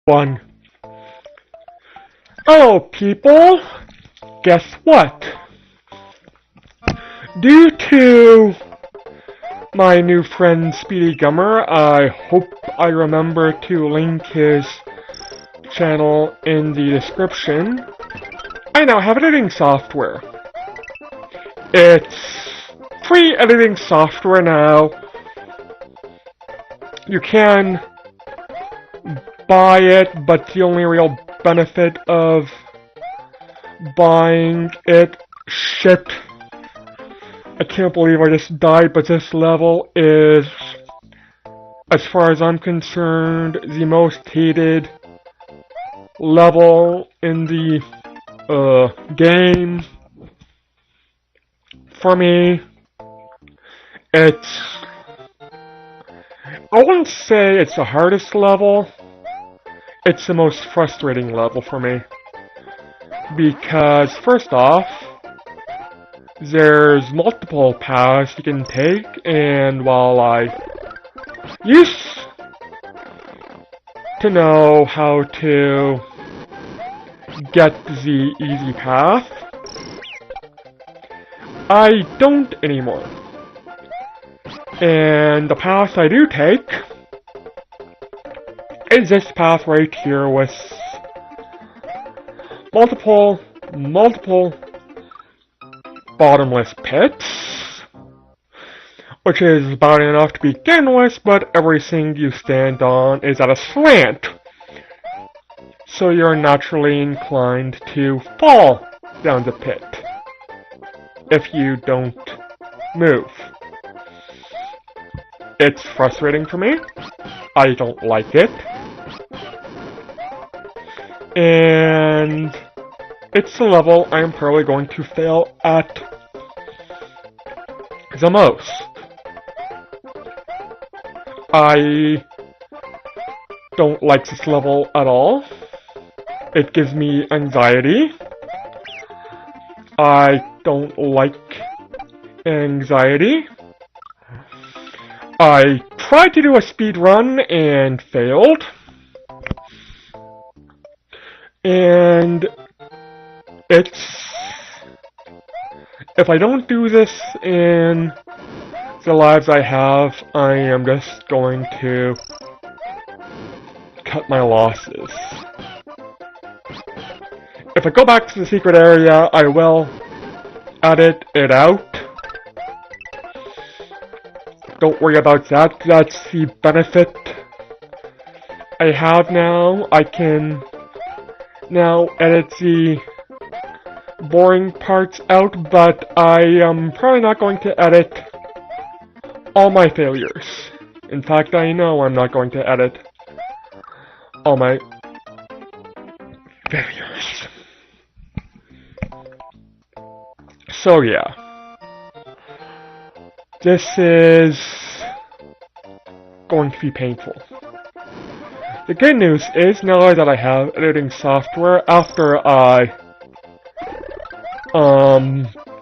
One. Oh, people, guess what? Due to my new friend Speedy Gummer, I hope I remember to link his channel in the description. I now have editing software. It's free editing software now. You can buy it, but the only real benefit of buying it, shit, I can't believe I just died, but this level is, as far as I'm concerned, the most hated level in the game. For me, it's, I wouldn't say it's the hardest level. It's the most frustrating level for me. Because, first off, there's multiple paths you can take, and while I used to know how to get the easy path, I don't anymore. And the path I do take is this path right here with multiple bottomless pits, which is bad enough to begin with, but everything you stand on is at a slant, so you're naturally inclined to fall down the pit if you don't move. It's frustrating for me. I don't like it. And it's a level I'm probably going to fail at the most. I don't like this level at all. It gives me anxiety. I don't like anxiety. I tried to do a speed run and failed. And it's, if I don't do this in the lives I have, I am just going to cut my losses. If I go back to the secret area, I will edit it out. Don't worry about that. That's the benefit I have now. I can now edit the boring parts out, but I am probably not going to edit all my failures. In fact, I know I'm not going to edit all my failures. So yeah. This is going to be painful. The good news is, now that I have editing software, after I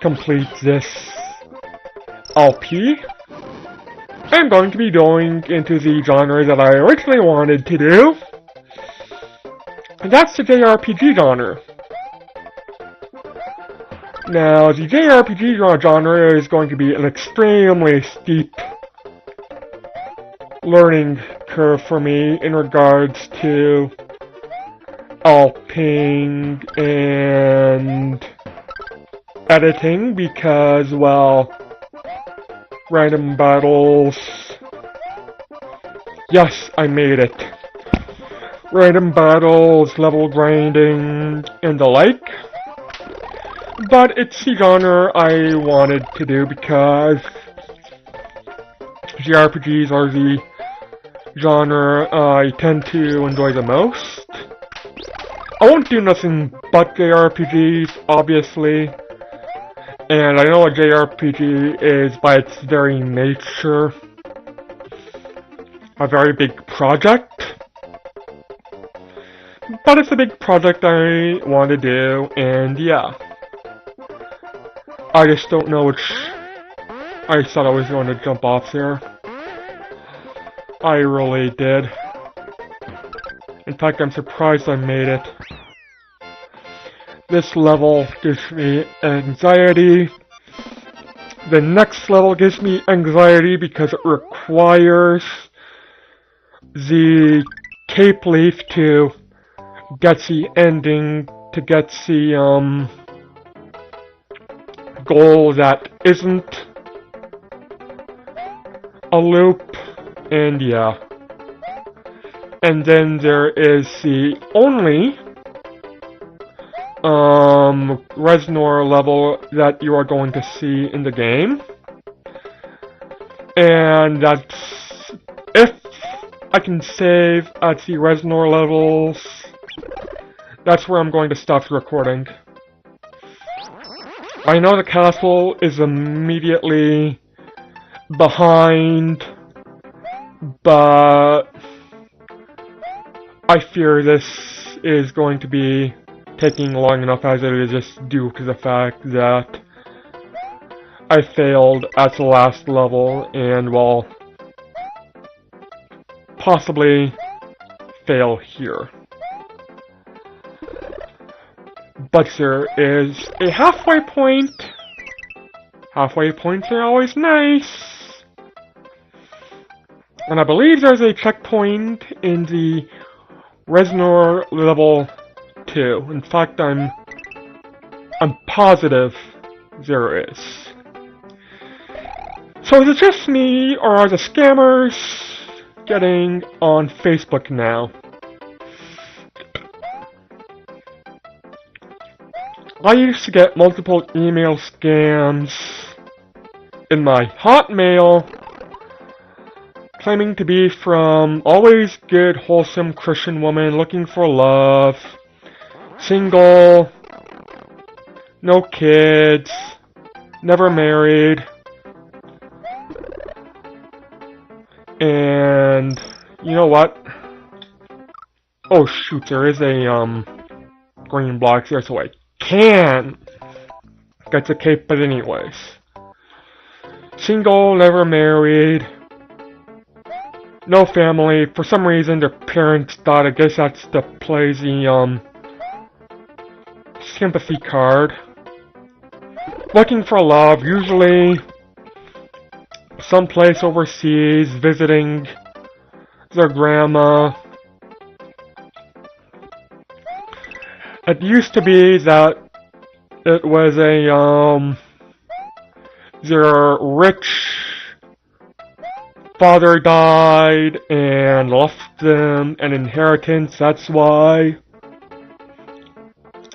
complete this LP, I'm going to be going into the genre that I originally wanted to do, and that's the JRPG genre. Now, the JRPG genre is going to be an extremely steep learning curve for me in regards to LPing and editing, because, well, random battles, yes, I made it. Random battles, level grinding, and the like. But it's the genre I wanted to do because JRPGs are the genre I tend to enjoy the most. I won't do nothing but JRPGs, obviously. And I know a JRPG is, by its very nature, a very big project. But it's a big project I want to do, and yeah. I just don't know which... I thought I was going to jump off there. I really did. In In fact, I'm surprised I made it. This level gives me anxiety. The next level gives me anxiety because it requires the Cape Leaf to get the ending, to get the goal that isn't a loop, and yeah. And then there is the only Reznor level that you are going to see in the game. And that's, if I can save at the Reznor levels, that's where I'm going to stop the recording. I know the castle is immediately behind, but I fear this is going to be taking long enough as it is, just due to the fact that I failed at the last level and will possibly fail here. But there is a halfway point. Halfway points are always nice. And I believe there's a checkpoint in the Reznor level 2. In fact, I'm positive there is. So is it just me, or are the scammers getting on Facebook now? I used to get multiple email scams in my Hotmail claiming to be from always good, wholesome Christian woman looking for love, single, no kids, never married, and you know what? Oh shoot, there is a green block there, so I can get the cape, but anyways. Single, never married, no family. For some reason, their parents thought, I guess that's to play the, sympathy card. Looking for love, usually someplace overseas, visiting their grandma. It used to be that it was a, their rich father died and left them an inheritance, that's why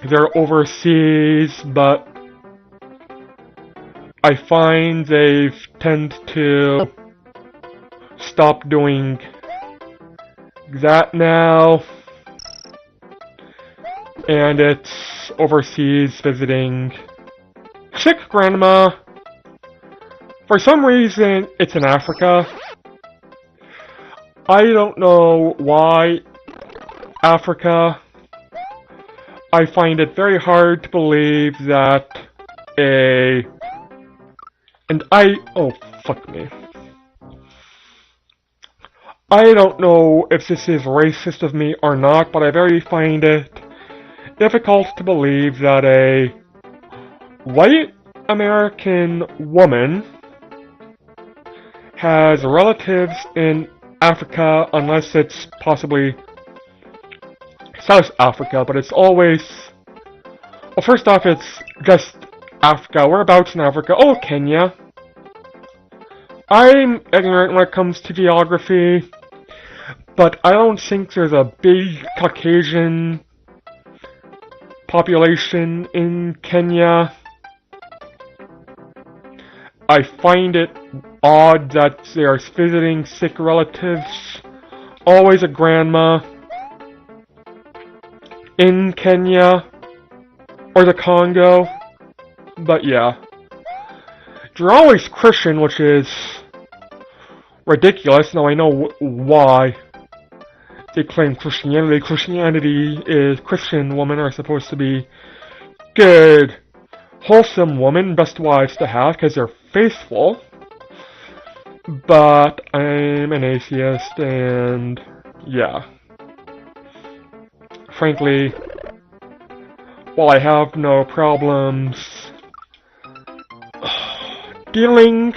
they're overseas, but I find they tend to stop doing that now, and it's overseas visiting sick grandma. For some reason, it's in Africa. I don't know why Africa. I find it very hard to believe that oh, fuck me. I don't know if this is racist of me or not, but I very find it difficult to believe that a white American woman has relatives in Africa, unless it's possibly South Africa, but it's always... Well, first off, it's just Africa. Whereabouts in Africa? Oh, Kenya. I'm ignorant when it comes to geography, but I don't think there's a big Caucasian population in Kenya. I find it odd that they are visiting sick relatives, always a grandma, in Kenya, or the Congo, but yeah. They're always Christian, which is ridiculous. Now I know why they claim Christianity. Christianity is Christian women are supposed to be good, wholesome women, best wives to have, because they're faithful. But I'm an atheist, and yeah. frankly, while I have no problems dealing,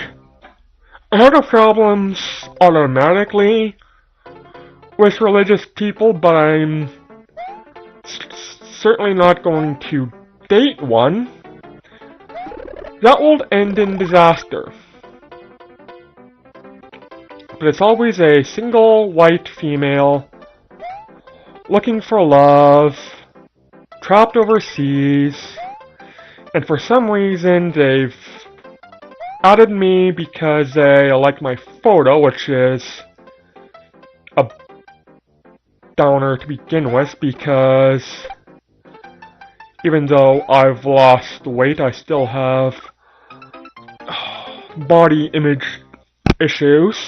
I have no problems automatically with religious people, but I'm certainly not going to date one. That will end in disaster. But it's always a single white female looking for love, trapped overseas, and for some reason they've added me because they like my photo, which is a downer to begin with, because even though I've lost weight, I still have body image issues.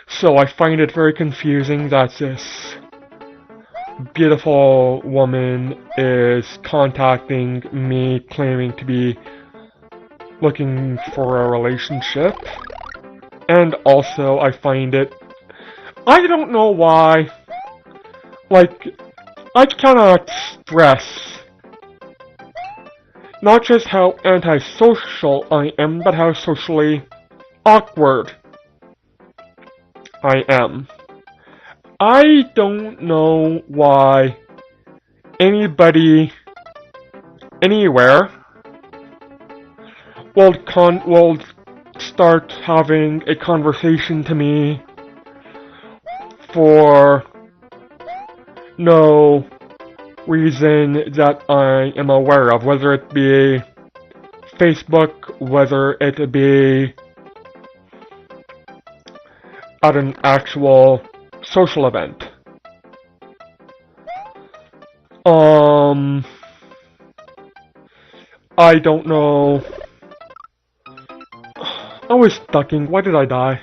So I find it very confusing that this beautiful woman is contacting me claiming to be looking for a relationship. And also I find it, I don't know why, like, I cannot stress not just how antisocial I am, but how socially awkward I am. I don't know why anybody, anywhere, will start having a conversation to me for no reason that I am aware of, whether it be Facebook, whether it be at an actual social event. I don't know. I was ducking. Why did I die?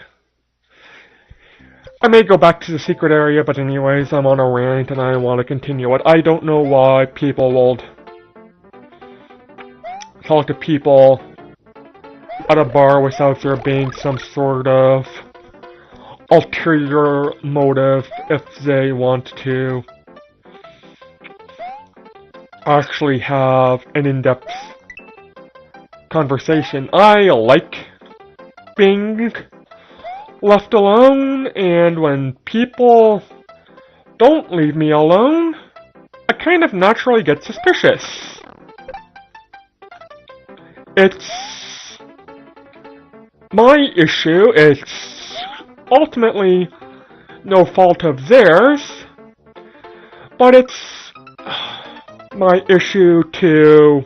I may go back to the secret area, but anyways, I'm on a rant and I want to continue it. I don't know why people will talk to people at a bar without there being some sort of ulterior motive if they want to actually have an in-depth conversation. I like being left alone, and when people don't leave me alone, I kind of naturally get suspicious. It's my issue. It's ultimately no fault of theirs, but it's my issue to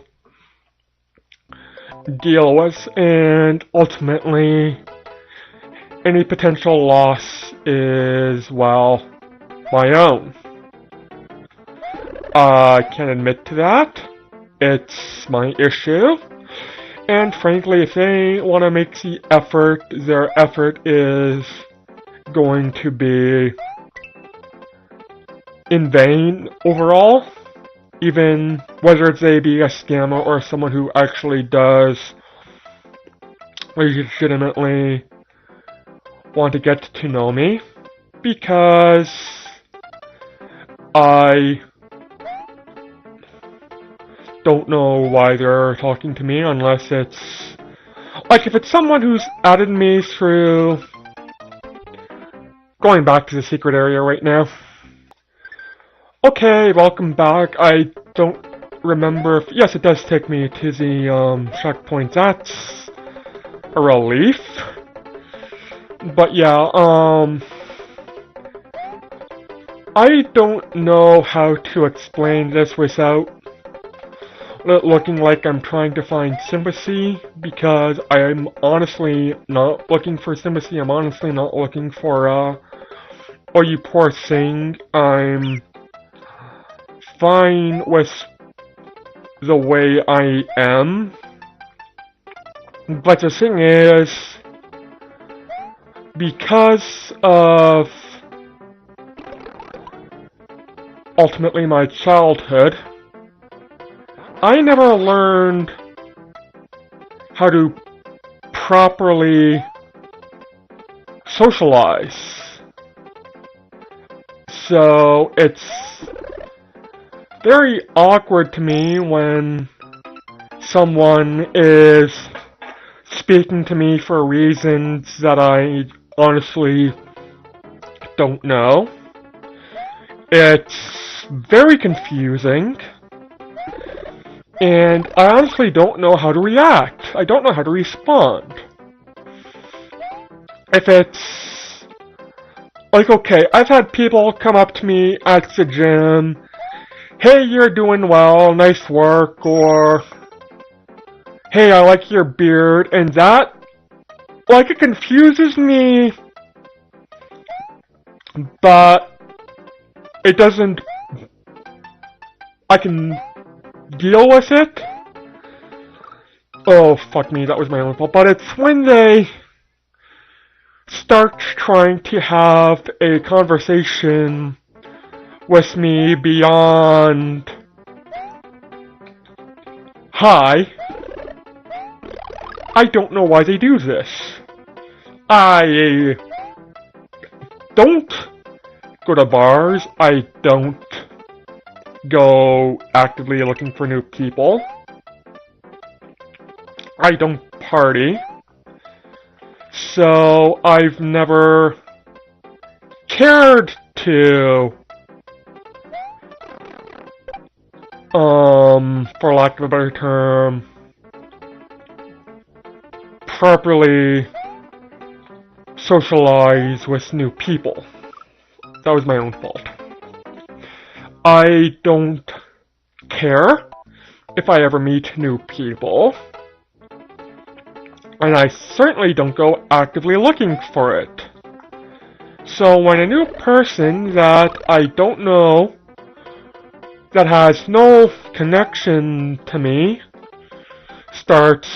deal with, and ultimately any potential loss is, well, my own. I can admit to that. It's my issue. And frankly, if they want to make the effort, their effort is going to be in vain overall. Even whether they be a scammer or someone who actually does legitimately want to get to know me, because I don't know why they're talking to me unless it's like if it's someone who's added me through going back to the secret area right now. Okay, welcome back. I don't remember if, yes, it does take me to the checkpoint. That's a relief. But yeah, I don't know how to explain this without it looking like I'm trying to find sympathy, because I'm honestly not looking for sympathy. I'm honestly not looking for, oh, you poor thing. I'm fine with the way I am. But the thing is, because of ultimately my childhood, I never learned how to properly socialize. So it's very awkward to me when someone is speaking to me for reasons that I honestly don't know. It's very confusing, and I honestly don't know how to react. I don't know how to respond. If it's like, okay, I've had people come up to me at the gym, hey, you're doing well, nice work, or hey, I like your beard, and that, like, it confuses me, but it doesn't, I can deal with it. Oh, fuck me, that was my own fault. But it's when they start trying to have a conversation with me beyond hi. I don't know why they do this. I don't go to bars. I don't go actively looking for new people. I don't party. So I've never cared to, for lack of a better term, properly socialize with new people. That was my own fault. I don't care if I ever meet new people, and I certainly don't go actively looking for it. So when a new person that I don't know, that has no connection to me, starts,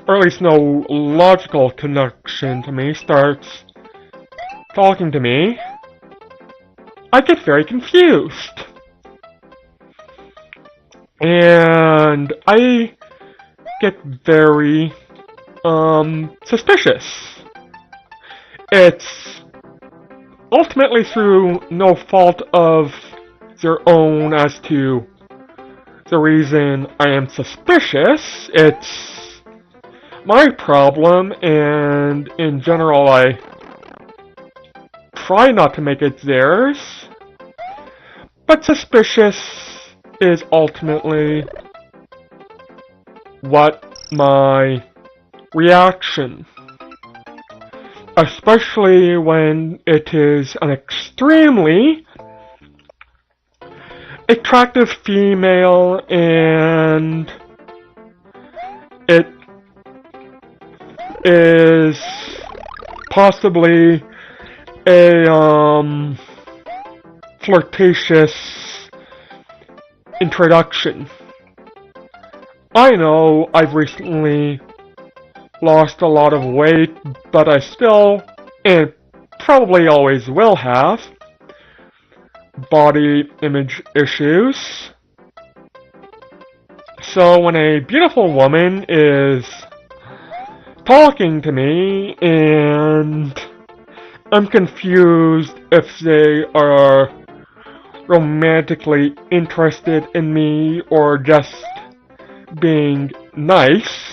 or at least no logical connection to me, starts talking to me, I get very confused. And I get very, suspicious. It's ultimately through no fault of their own as to the reason I am suspicious. It's my problem, and in general I try not to make it theirs. But suspicious is ultimately what my reaction, especially when it is an extremely attractive female and it is possibly a flirtatious introduction. I know I've recently lost a lot of weight, but I still, and probably always will have, body image issues. So when a beautiful woman is talking to me and I'm confused if they are romantically interested in me or just being nice,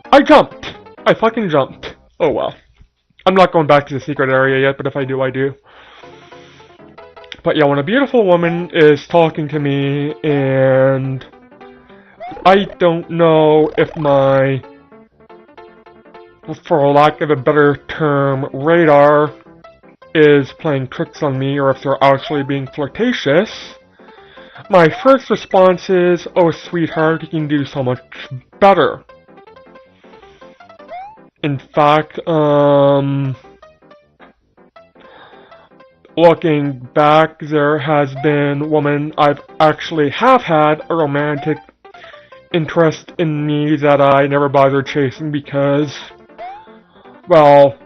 I jumped. I fucking jumped. Oh well. I'm not going back to the secret area yet, but if I do, I do. But yeah, when a beautiful woman is talking to me and I don't know if my, for lack of a better term, radar is playing tricks on me or if they're actually being flirtatious, my first response is, oh sweetheart, you can do so much better. In fact, looking back, there has been women I've actually have had a romantic interest in me that I never bothered chasing because, well,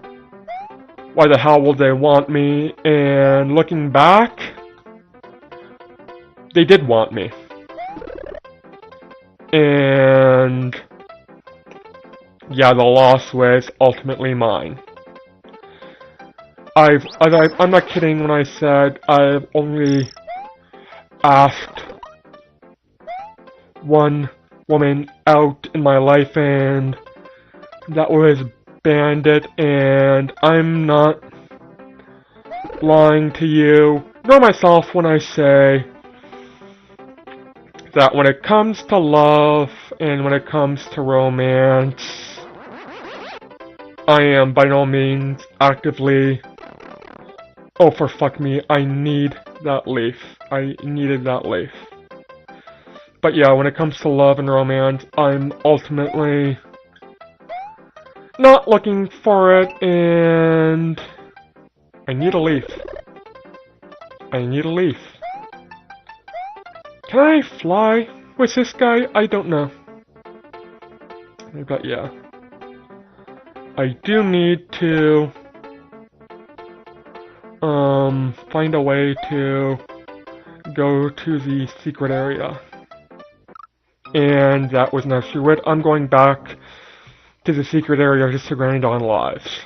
why the hell would they want me? And looking back, they did want me. And yeah, the loss was ultimately mine. I'm not kidding when I said I've only asked one woman out in my life, and that was Bandit, and I'm not lying to you nor myself when I say that when it comes to love and when it comes to romance, I am by no means actively, oh for fuck me, I need that leaf. I needed that leaf. But yeah, when it comes to love and romance, I'm ultimately not looking for it, and I need a leaf. I need a leaf. Can I fly with this guy? I don't know. But yeah. I do need to find a way to go to the secret area. And that was not through it. I'm going back to the secret area just to grind on lives.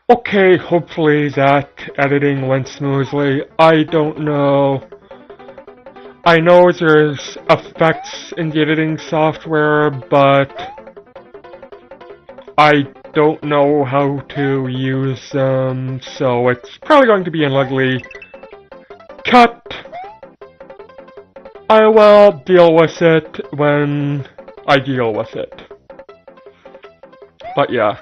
Okay, hopefully that editing went smoothly. I don't know. I know there's effects in the editing software, but I don't know how to use them, so it's probably going to be an ugly cut. I will deal with it when I deal with it. But yeah.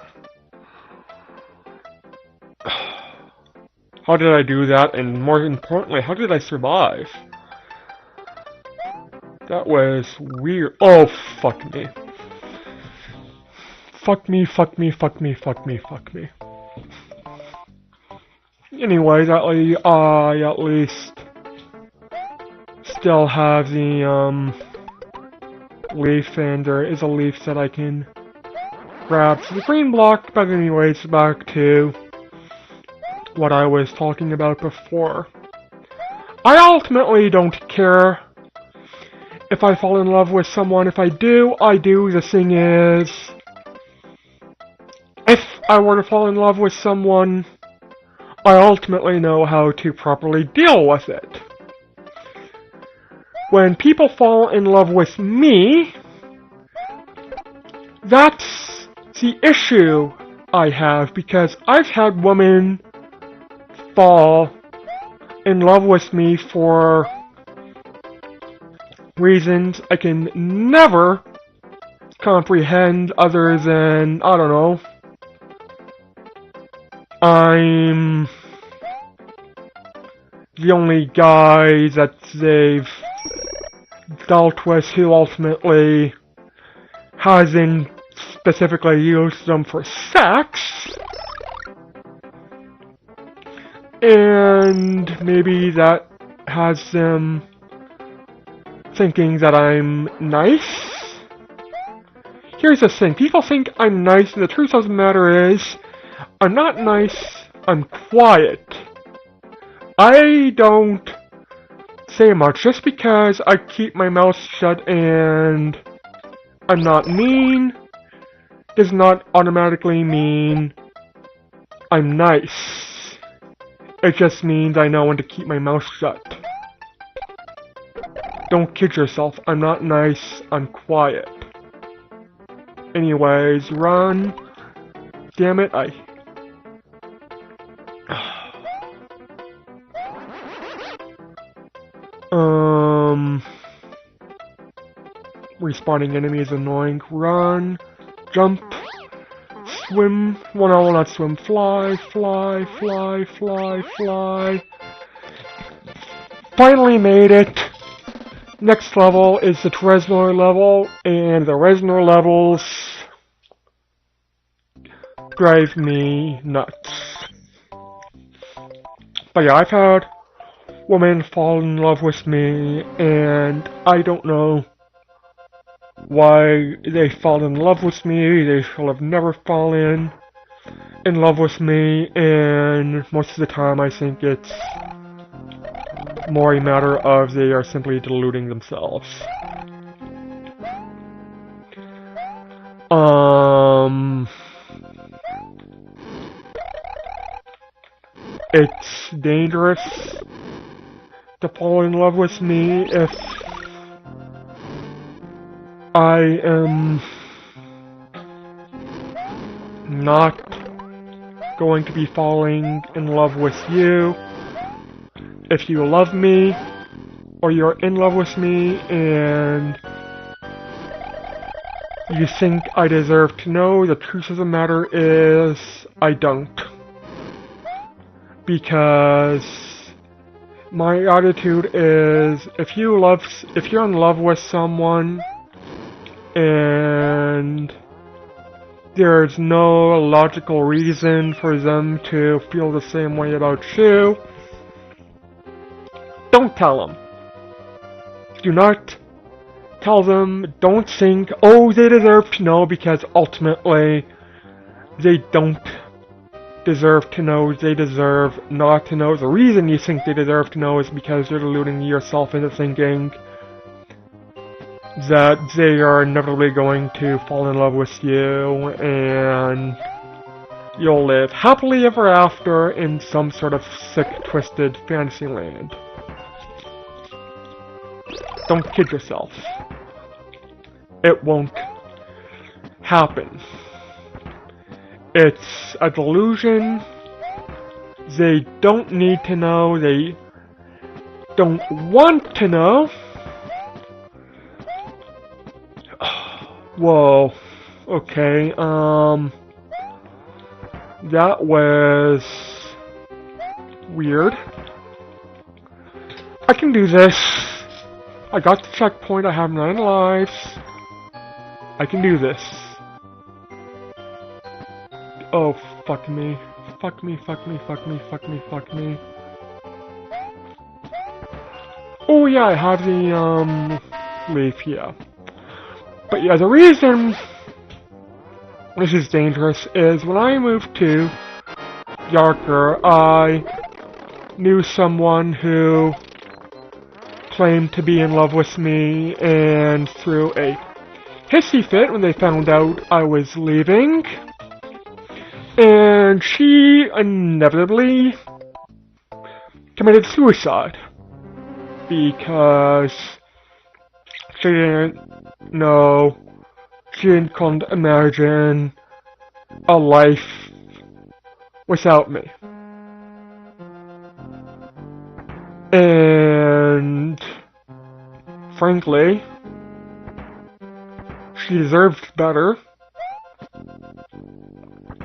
How did I do that? And more importantly, how did I survive? That was weird. Oh, fuck me. Fuck me, fuck me, fuck me, fuck me, fuck me. Anyways, I at least still have the leaf, and there is a leaf that I can grab. So the green block, but anyways, back to what I was talking about before. I ultimately don't care if I fall in love with someone. If I do, I do. The thing is, if I were to fall in love with someone, I ultimately know how to properly deal with it. When people fall in love with me, that's the issue I have, because I've had women fall in love with me for reasons I can never comprehend, other than, I don't know, I'm the only guy that they've dealt with who ultimately hasn't specifically used them for sex. And maybe that has them thinking that I'm nice. Here's the thing, people think I'm nice, and the truth of the matter is, I'm not nice, I'm quiet. I don't say much. Just because I keep my mouth shut and I'm not mean does not automatically mean I'm nice. It just means I know when to keep my mouth shut. Don't kid yourself, I'm not nice, I'm quiet. Anyways, run. Damn it, respawning enemy is annoying. Run, jump, swim. Well, no, not swim. Fly, fly, fly, fly, fly. Finally made it. Next level is the Reznor level, and the Reznor levels drive me nuts. But yeah, I've had women fall in love with me, and I don't know why they fall in love with me. They should have never fallen in love with me, and most of the time I think it's more a matter of they are simply deluding themselves. it's dangerous to fall in love with me if I am not going to be falling in love with you. If you love me, or you're in love with me, and you think I deserve to know, the truth of the matter is, I don't. Because my attitude is, if you're in love with someone, and there's no logical reason for them to feel the same way about you, don't tell them. Do not tell them, don't think, oh, they deserve to know, because ultimately, they don't deserve to know, they deserve not to know. The reason you think they deserve to know is because you're deluding yourself into thinking that they are inevitably going to fall in love with you, and you'll live happily ever after in some sort of sick, twisted fantasy land. Don't kid yourself. It won't happen. It's a delusion. They don't need to know. They don't want to know. Whoa. Okay, that was weird. I can do this. I got the checkpoint. I have 9 lives. I can do this. Oh, fuck me. Fuck me, fuck me, fuck me, fuck me, fuck me. Oh yeah, I have the, leaf, yeah. But yeah, the reason this is dangerous is when I moved to Yarker, I knew someone who claimed to be in love with me, and threw a hissy fit when they found out I was leaving. And she inevitably committed suicide because she didn't know, she couldn't imagine a life without me. And frankly, she deserved better.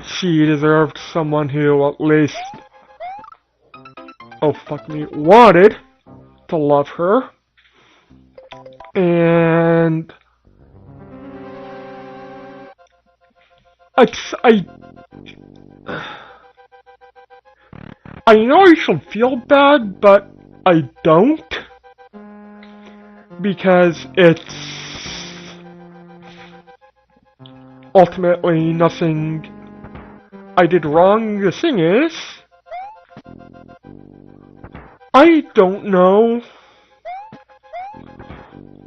She deserved someone who at least, oh fuck me, wanted to love her. And I know I should feel bad, but I don't, because it's ultimately nothing I did wrong. The thing is, I don't know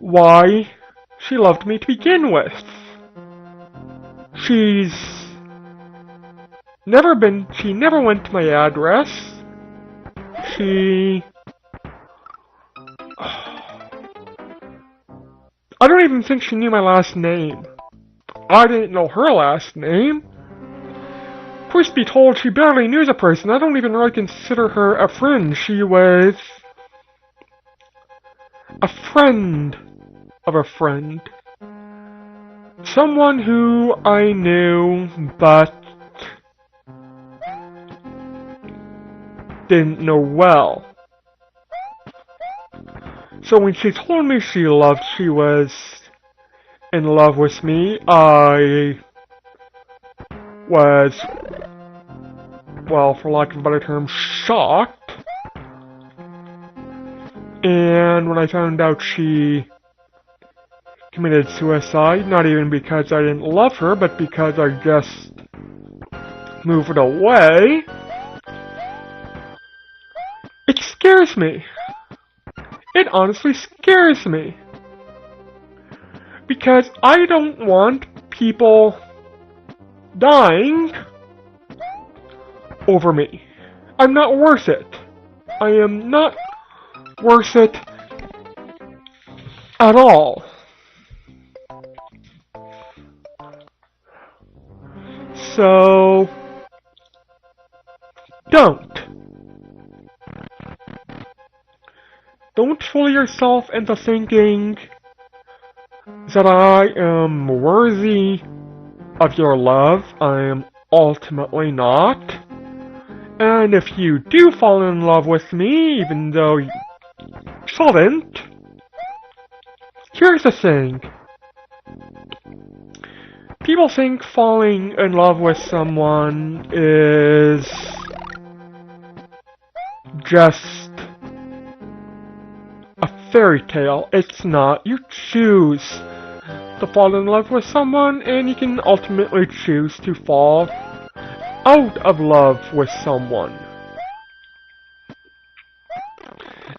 why she loved me to begin with. She never went to my address. I don't even think she knew my last name. I didn't know her last name. Truth be told, she barely knew the person. I don't even really consider her a friend. She was a friend of a friend. Someone who I knew, but didn't know well. So when she told me she was in love with me, I was, well, for lack of a better term, shocked. And when I found out she committed suicide, not even because I didn't love her, but because I just moved away, it scares me. It honestly scares me. Because I don't want people dying over me. I'm not worth it. I am not worth it at all. So, don't. Don't fool yourself into thinking that I am worthy of your love. I am ultimately not. And if you do fall in love with me, even though you shouldn't, here's the thing. People think falling in love with someone is just a fairy tale. It's not. You choose to fall in love with someone, and you can ultimately choose to fall out of love with someone.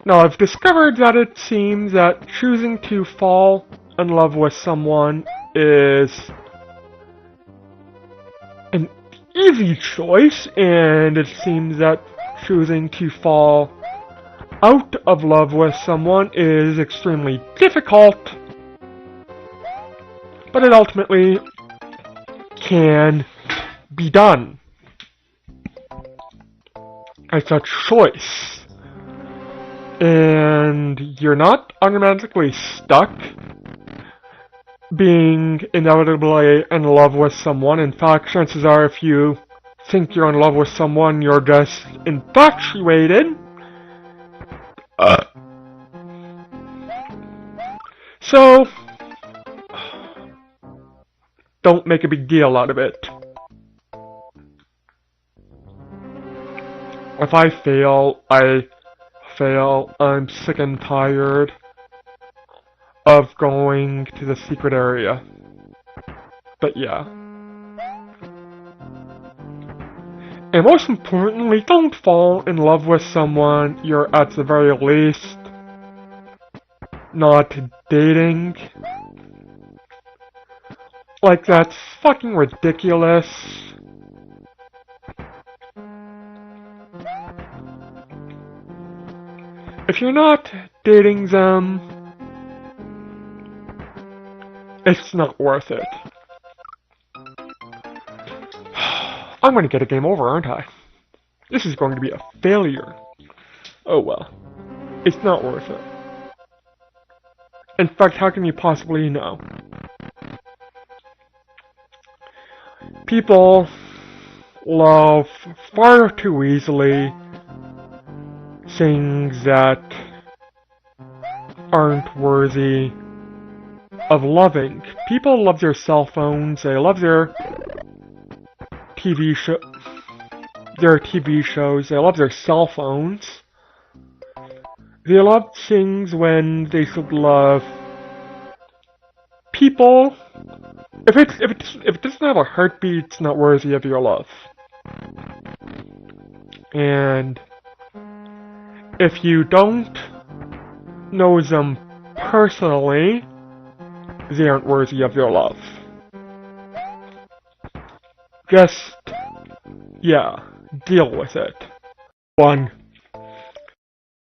Now, I've discovered that it seems that choosing to fall in love with someone is an easy choice, and it seems that choosing to fall out of love with someone is extremely difficult, but it ultimately can be done. It's a choice, and you're not automatically stuck being inevitably in love with someone. In fact, chances are if you think you're in love with someone, you're just infatuated. So, don't make a big deal out of it. If I fail, I fail. I'm sick and tired of going to the secret area. But yeah. And most importantly, don't fall in love with someone you're at the very least not dating. Like, that's fucking ridiculous. If you're not dating them, it's not worth it. I'm gonna get a game over, aren't I? This is going to be a failure. Oh well. It's not worth it. In fact, how can you possibly know? People love far too easily things that aren't worthy of loving. People love their cell phones, they love their TV shows, they love their cell phones. They love things when they should love people. If it doesn't have a heartbeat, it's not worthy of your love. And if you don't know them personally, they aren't worthy of your love. Just, yeah, deal with it. 1.